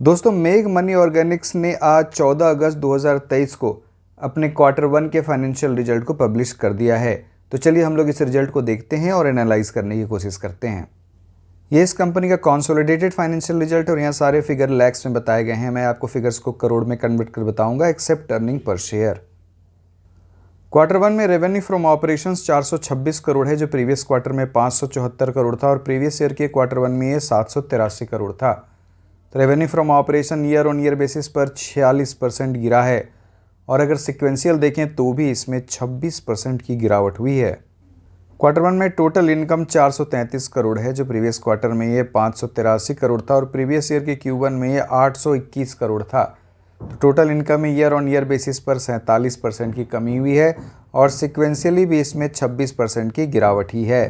दोस्तों, मेग money Organics ने आज 14 अगस्त 2023 को अपने क्वार्टर 1 के फाइनेंशियल रिजल्ट को पब्लिश कर दिया है। तो चलिए हम लोग इस रिजल्ट को देखते हैं और एनालाइज करने की कोशिश करते हैं। ये इस कंपनी का कंसोलिडेटेड फाइनेंशियल रिजल्ट और यहाँ सारे फिगर लैक्स में बताए गए हैं। मैं आपको फिगर्स को करोड़ में कन्वर्ट कर बताऊंगा except earning per share. Quarter 1 में रेवेन्यू फ्रॉम ऑपरेशंस 426 करोड़ है, जो प्रीवियस क्वार्टर में 574 करोड़ था और प्रीवियस ईयर के क्वार्टर 1 में ये 783 करोड़ था। तो revenue from operation year on year basis पर 46% गिरा है और अगर सिक्वेंशियल देखें तो भी इसमें 26% की गिरावट हुई है। क्वार्टर 1 में टोटल इनकम 433 करोड़ है, जो प्रीवियस क्वार्टर में ये 583 करोड़ था और प्रीवियस ईयर के Q1 में ये 821 करोड़ था। तो टोटल इनकम में ईयर ऑन ईयर बेसिस पर 47% की कमी हुई है और सिक्वेंशियली भी इसमें 26% की गिरावट ही है।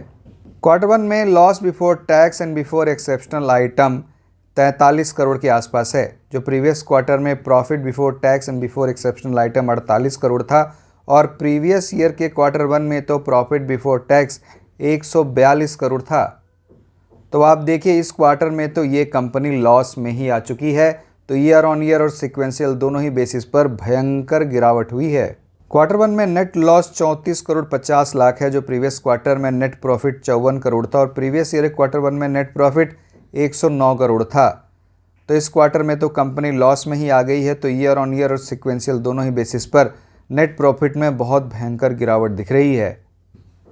क्वार्टर 1 में loss before tax and before exceptional item 43 crore के आसपास है, जो प्रीवियस क्वार्टर में profit before tax and before exceptional item 48 crore था और प्रीवियस ईयर के क्वार्टर 1 में तो प्रॉफिट बिफोर टैक्स 142 करोड़ था। तो आप देखिए इस क्वार्टर में तो ये कंपनी लॉस में ही आ चुकी है। तो ईयर ऑन ईयर और सिक्वेंशियल दोनों ही बेसिस पर भयंकर गिरावट हुई है। क्वार्टर 1 में नेट लॉस 34 करोड़ 50 लाख है, जो प्रीवियस क्वार्टर में नेट प्रॉफिट 54 करोड़ था और प्रीवियस ईयर क्वार्टर 1 में नेट प्रॉफिट 109 करोड़ था। तो इस क्वार्टर में तो कंपनी लॉस में ही आ गई है। तो ईयर ऑन ईयर और सिक्वेंशियल दोनों ही बेसिस पर नेट प्रॉफिट में बहुत भयंकर गिरावट दिख रही है।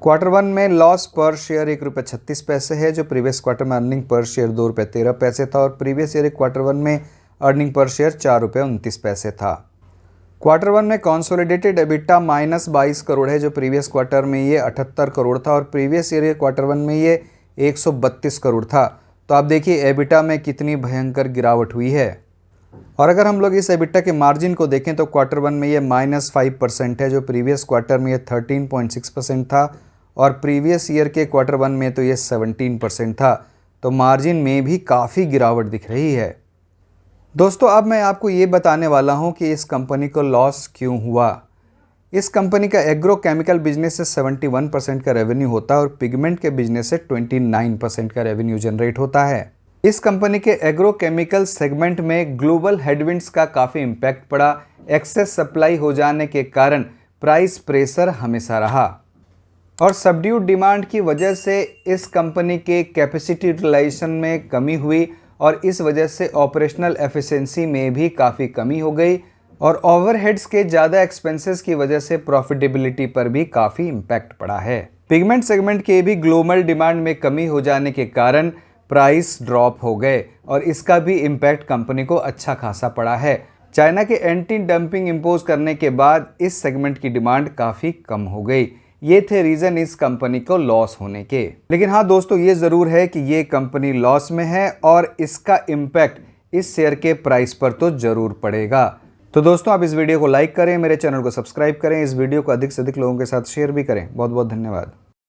क्वार्टर 1 में लॉस पर शेयर ₹1.36 है, जो प्रीवियस क्वार्टर में अर्निंग पर शेयर ₹2.13 था और प्रीवियस ईयर क्वार्टर 1 में अर्निंग पर शेयर ₹4.29 था। क्वार्टर 1 में कंसोलिडेटेड एबिटा -22 करोड़ है, जो प्रीवियस क्वार्टर में ये 78 करोड़ था और प्रीवियस ईयर क्वार्टर 1 में ये 132 करोड़ था। तो आप देखिए एबिटा में कितनी भयंकर गिरावट हुई है। और अगर हम लोग इस एबिटा के मार्जिन को देखें तो क्वार्टर 1 में ये -5% है, जो प्रीवियस क्वार्टर में ये 13.6% था और प्रीवियस ईयर के क्वार्टर 1 में तो ये 17% था। तो मार्जिन में भी काफ़ी गिरावट दिख रही है। दोस्तों, अब मैं आपको ये बताने वाला हूँ कि इस कंपनी को लॉस क्यों हुआ। इस कंपनी का एग्रो केमिकल बिजनेस से 71% का रेवेन्यू होता है और पिगमेंट के बिजनेस से 29% का रेवेन्यू जनरेट होता है। इस कंपनी के एग्रो केमिकल सेगमेंट में ग्लोबल हेडविंड्स का काफ़ी इम्पैक्ट पड़ा। एक्सेस सप्लाई हो जाने के कारण प्राइस प्रेशर हमेशा रहा और सबड्यूड डिमांड की वजह से इस कंपनी के कैपेसिटी यूटिलाइजेशन में कमी हुई और इस वजह से ऑपरेशनल एफिशिएंसी में भी काफ़ी कमी हो गई और ओवरहेड्स के ज़्यादा एक्सपेंसेस की वजह से प्रॉफिटेबिलिटी पर भी काफ़ी इम्पैक्ट पड़ा है। पिगमेंट सेगमेंट के भी ग्लोबल डिमांड में कमी हो जाने के कारण प्राइस ड्रॉप हो गए और इसका भी इम्पैक्ट कंपनी को अच्छा खासा पड़ा है। चाइना के एंटी डंपिंग इम्पोज करने के बाद इस सेगमेंट की डिमांड काफ़ी कम हो गई। ये थे रीज़न इस कंपनी को लॉस होने के। लेकिन हाँ दोस्तों, ये ज़रूर है कि ये कंपनी लॉस में है और इसका इम्पैक्ट इस शेयर के प्राइस पर तो ज़रूर पड़ेगा। तो दोस्तों, आप इस वीडियो को लाइक करें, मेरे चैनल को सब्सक्राइब करें, इस वीडियो को अधिक से अधिक लोगों के साथ शेयर भी करें। बहुत बहुत धन्यवाद।